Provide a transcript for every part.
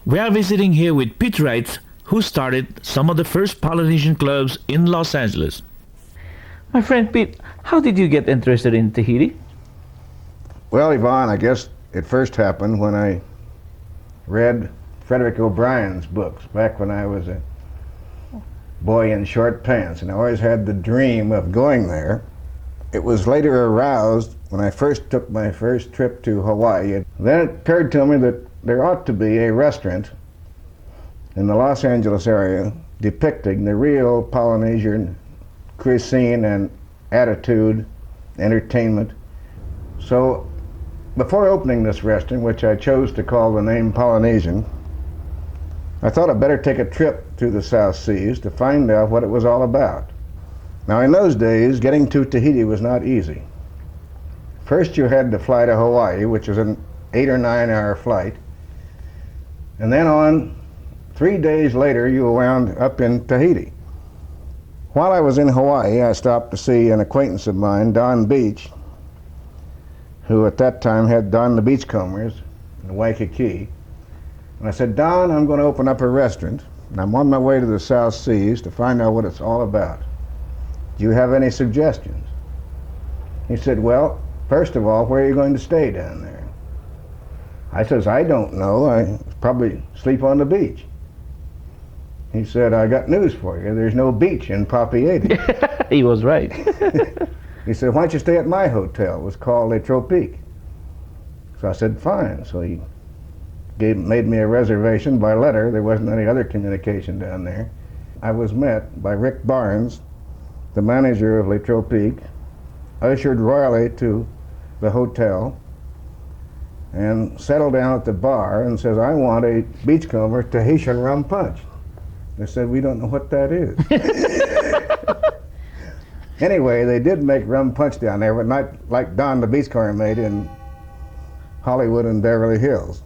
We are visiting here with Pete Reitz, who started some of the first Polynesian clubs in Los Angeles. My friend Pete, how did you get interested in Tahiti? Well, Yvon, I guess it first happened when I read Frederick O'Brien's books back when I was a boy in short pants, and I always had the dream of going there. It was later aroused when I first took my first trip to Hawaii. Then it occurred to me that there ought to be a restaurant in the Los Angeles area depicting the real Polynesian cuisine and attitude, entertainment. So before opening this restaurant, which I chose to call the name Polynesian, I thought I'd better take a trip to the South Seas to find out what it was all about. Now in those days, getting to Tahiti was not easy. First you had to fly to Hawaii, which was an 8 or 9 hour flight, and then on 3 days later you wound up in Tahiti. While I was in Hawaii, I stopped to see an acquaintance of mine, Donn Beach, who at that time had Don the Beachcombers in Waikiki. And I said, Don, I'm going to open up a restaurant, and I'm on my way to the South Seas to find out what it's all about. Do you have any suggestions? He said, well, first of all, where are you going to stay down there? I says, I don't know. I probably sleep on the beach. He said, I got news for you. There's no beach in Papeete. He was right. He said, why don't you stay at my hotel? It was called Le Tropique. So I said, fine. So he made me a reservation by letter. There wasn't any other communication down there. I was met by Rick Barnes, the manager of Le Tropique, ushered royally to the hotel, and settled down at the bar and says, I want a Beachcomber Tahitian rum punch. They said, we don't know what that is. Anyway, they did make rum punch down there, but not like Don the Beachcomber made in Hollywood and Beverly Hills.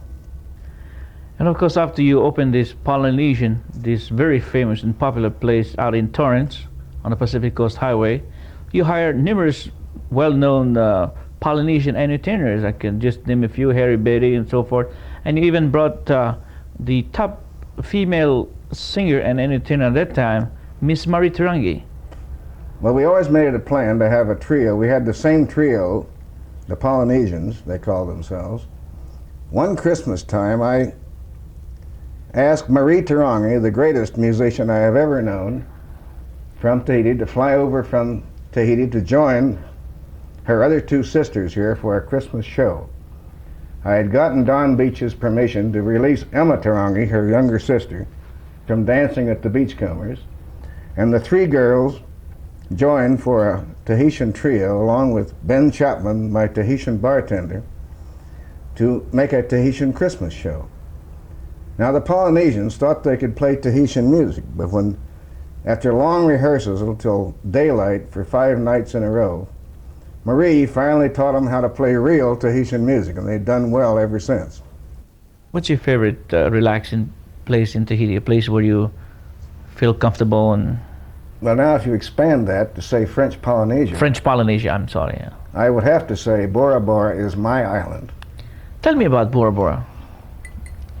And of course, after you opened this Polynesian, this very famous and popular place out in Torrance on the Pacific Coast Highway, you hired numerous well-known Polynesian entertainers. I can just name a few, Harry Betty and so forth. And you even brought the top female singer and entertainer at that time, Miss Marie Tarangi. Well, we always made it a plan to have a trio. We had the same trio, the Polynesians, they call themselves. One Christmas time, I asked Marie Tarangi, the greatest musician I have ever known, from Tahiti, to fly over from Tahiti to join her other 2 sisters here for a Christmas show. I had gotten Donn Beach's permission to release Emma Tarangi, her younger sister, from dancing at the Beachcombers, and the 3 girls joined for a Tahitian trio along with Ben Chapman, my Tahitian bartender, to make a Tahitian Christmas show. Now the Polynesians thought they could play Tahitian music, but when, after long rehearsals until daylight for 5 nights in a row, Marie finally taught them how to play real Tahitian music, and they've done well ever since. What's your favorite relaxing place in Tahiti, a place where you feel comfortable? And Well, now if you expand that to say French Polynesia, French Polynesia, I'm sorry. Yeah. I would have to say Bora Bora is my island. Tell me about Bora Bora.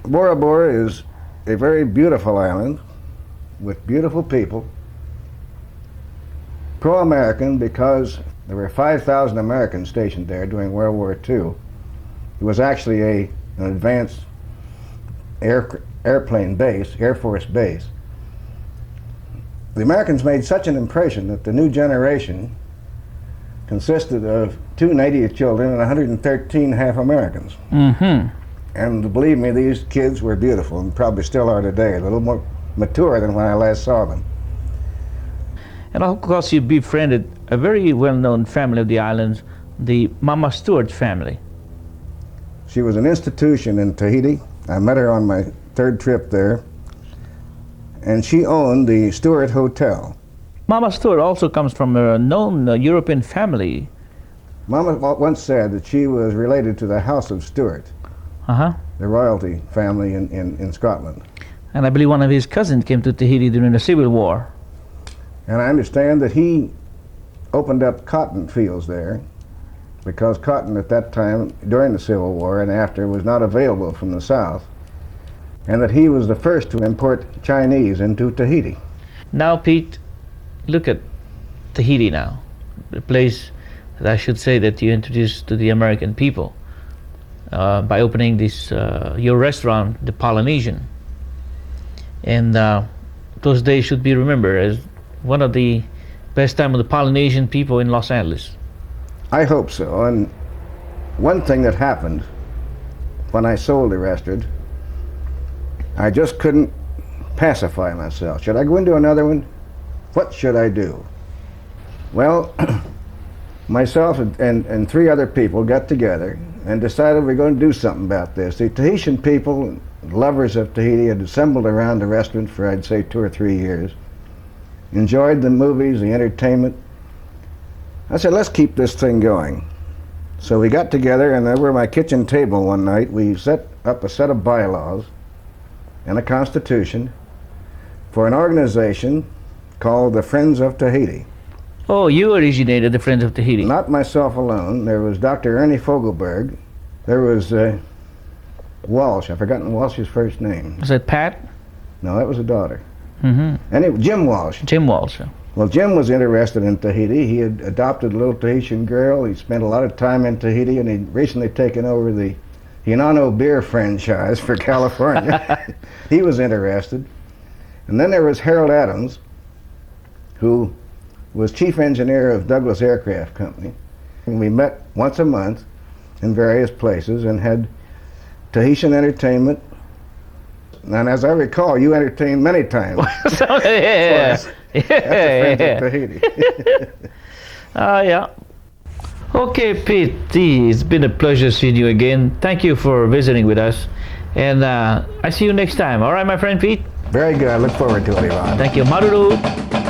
Bora Bora is a very beautiful island with beautiful people, pro-American because there were 5,000 Americans stationed there during World War II. It was actually an advanced airplane base, Air Force base. The Americans made such an impression that the new generation consisted of 2 native children and 113 half Americans. Mm-hmm. And believe me, these kids were beautiful and probably still are today, a little more mature than when I last saw them. And of course you befriended a very well-known family of the islands, the Mama Stewart family. She was an institution in Tahiti. I met her on my 3rd trip there, and she owned the Stewart Hotel. Mama Stewart also comes from a known European family. Mama once said that she was related to the House of Stewart, the royalty family in Scotland. And I believe one of his cousins came to Tahiti during the Civil War. And I understand that he opened up cotton fields there because cotton at that time, during the Civil War and after, was not available from the South. and that he was the first to import Chinese into Tahiti. Now, Pete, look at Tahiti now, the place that I should say that you introduced to the American people by opening this your restaurant, the Polynesian. And those days should be remembered as one of the best time of the Polynesian people in Los Angeles. I hope so. And one thing that happened when I sold the restaurant, I just couldn't pacify myself. Should I go into another one? What should I do? Well, myself and 3 other people got together and decided we're going to do something about this. The Tahitian people, lovers of Tahiti, had assembled around the restaurant for, I'd say, 2 or 3 years, enjoyed the movies, the entertainment. I said, let's keep this thing going. So we got together, and over my kitchen table one night, we set up a set of bylaws and a constitution for an organization called the Friends of Tahiti. Oh, you originated the Friends of Tahiti. Not myself alone. There was Dr. Ernie Fogelberg. There was Walsh. I've forgotten Walsh's first name. Was that Pat? No, that was a daughter. Mm-hmm. Anyway, Jim Walsh. Jim Walsh. Well, Jim was interested in Tahiti. He had adopted a little Tahitian girl. He spent a lot of time in Tahiti, and he'd recently taken over the Hinano beer franchise for California. He was interested. And then there was Harold Adams, who was chief engineer of Douglas Aircraft Company. And we met once a month in various places and had Tahitian entertainment. And as I recall, you entertained many times. Yeah. At the Friends of Tahiti. Yeah. Okay, Pete, it's been a pleasure seeing you again. Thank you for visiting with us. And I see you next time. All right, my friend Pete? Very good. I look forward to it, Yvon. Thank you. Maruru.